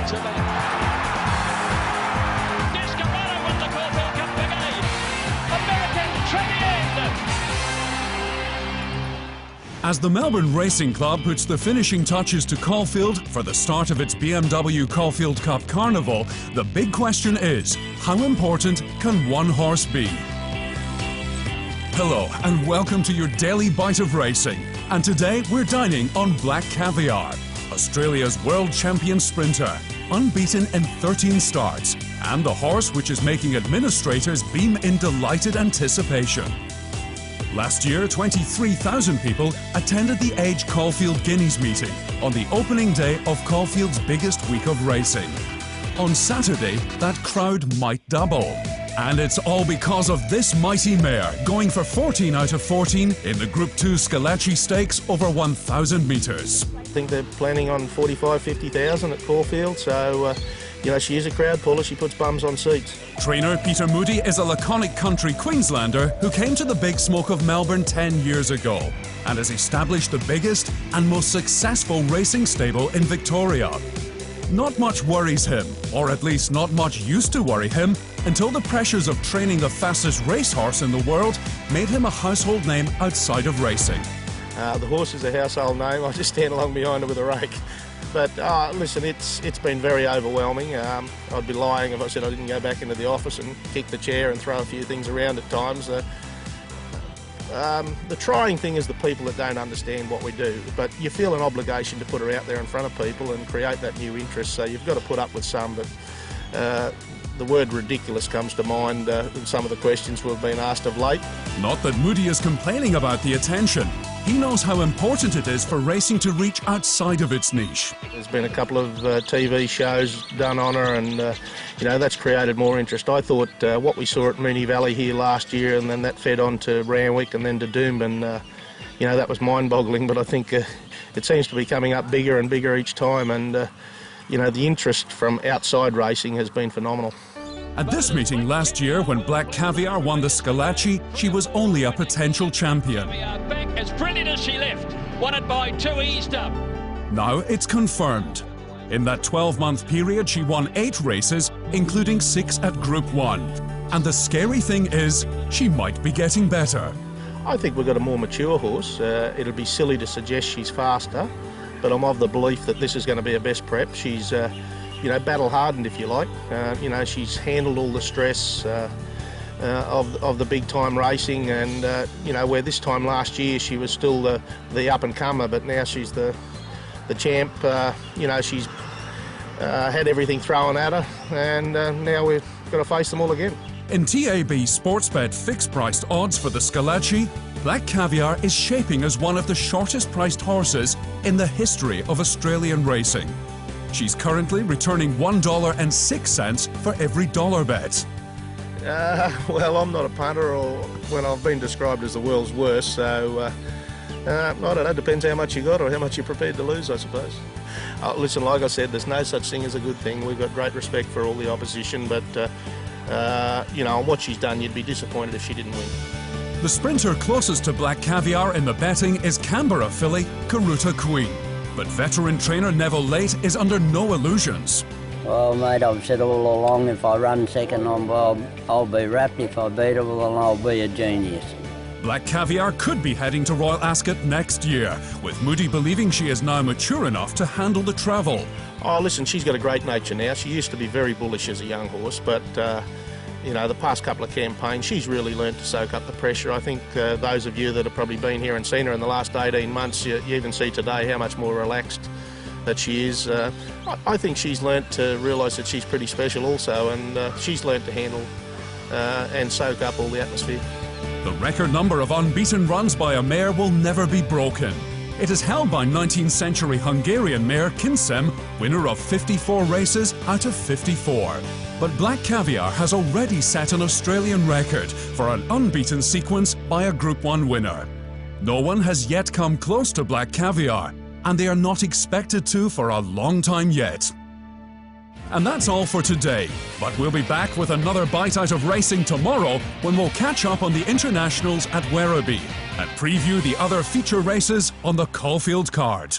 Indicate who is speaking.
Speaker 1: to the Descarado with the Caulfield Cup Brigade. American Trevian.
Speaker 2: As the Melbourne Racing Club puts the finishing touches to Caulfield for the start of its BMW Caulfield Cup Carnival, the big question is, how important can one horse be? Hello and welcome to your daily bite of racing. And today we're dining on Black Caviar, Australia's world champion sprinter, unbeaten in 13 starts, and the horse which is making administrators beam in delighted anticipation. Last year, 23,000 people attended the Age Caulfield Guineas meeting on the opening day of Caulfield's biggest week of racing. On Saturday, that crowd might double. And it's all because of this mighty mare going for 14 out of 14 in the Group 2 Schillaci Stakes over 1,000 metres.
Speaker 3: I think they're planning on 45,000-50,000 at Caulfield, so you know, she is a crowd puller. She puts bums on seats.
Speaker 2: Trainer Peter Moody is a laconic country Queenslander who came to the big smoke of Melbourne 10 years ago and has established the biggest and most successful racing stable in Victoria. Not much worries him, or at least not much used to worry him, until the pressures of training the fastest racehorse in the world made him a household name outside of racing.
Speaker 3: The horse is a household name. I just stand along behind her with a rake. But listen, it's been very overwhelming. I'd be lying if I said I didn't go back into the office and kick the chair and throw a few things around at times. The trying thing is the people that don't understand what we do, but you feel an obligation to put her out there in front of people and create that new interest, so you've got to put up with some, but the word ridiculous comes to mind in some of the questions we've been asked of late.
Speaker 2: Not that Moody is complaining about the attention. He knows how important it is for racing to reach outside of its niche.
Speaker 3: There's been a couple of TV shows done on her, and you know, that's created more interest. I thought what we saw at Moonee Valley here last year, and then that fed on to Randwick and then to Doomben, you know, that was mind-boggling, but I think it seems to be coming up bigger and bigger each time, and you know, the interest from outside racing has been phenomenal.
Speaker 2: At this meeting last year, when Black Caviar won the Schillaci, she was only a potential champion.
Speaker 1: Back as brilliant as she left, won it by 2 eased up.
Speaker 2: Now it's confirmed. In that 12-month period, she won 8 races, including 6 at Group 1. And the scary thing is, she might be getting better.
Speaker 3: I think we've got a more mature horse. It'll be silly to suggest she's faster, but I'm of the belief that this is going to be a best prep. She's you know, battle-hardened, if you like. You know, she's handled all the stress of the big-time racing, and you know, where this time last year she was still the up-and-comer, but now she's the champ. You know, she's had everything thrown at her, and now we've got to face them all again.
Speaker 2: In TAB Sportsbet fixed-priced odds for the Schillaci, Black Caviar is shaping as one of the shortest-priced horses in the history of Australian racing. She's currently returning $1.06 for every dollar bet.
Speaker 3: Well, I'm not a punter, or when I've been described as the world's worst, so I don't know, depends how much you got or how much you're prepared to lose, I suppose. Listen, like I said, there's no such thing as a good thing. We've got great respect for all the opposition, but you know, on what she's done, you'd be disappointed if she didn't win.
Speaker 2: The sprinter closest to Black Caviar in the betting is Canberra filly Karuta Queen. But veteran trainer Neville Late is under no illusions.
Speaker 4: Well, mate, I've said all along, if I run second, I'll be wrapped. If I beat her, well, I'll be a genius.
Speaker 2: Black Caviar could be heading to Royal Ascot next year, with Moody believing she is now mature enough to handle the travel.
Speaker 3: Oh, listen, she's got a great nature now. She used to be very bullish as a young horse, but you know, the past couple of campaigns, she's really learnt to soak up the pressure. I think those of you that have probably been here and seen her in the last 18 months, you even see today how much more relaxed that she is. I think she's learnt to realise that she's pretty special also, and she's learnt to handle and soak up all the atmosphere.
Speaker 2: The record number of unbeaten runs by a mare will never be broken. It is held by 19th century Hungarian mare Kinsem, winner of 54 races out of 54. But Black Caviar has already set an Australian record for an unbeaten sequence by a Group 1 winner. No one has yet come close to Black Caviar, and they are not expected to for a long time yet. And that's all for today, but we'll be back with another bite out of racing tomorrow when we'll catch up on the internationals at Werribee and preview the other feature races on the Caulfield card.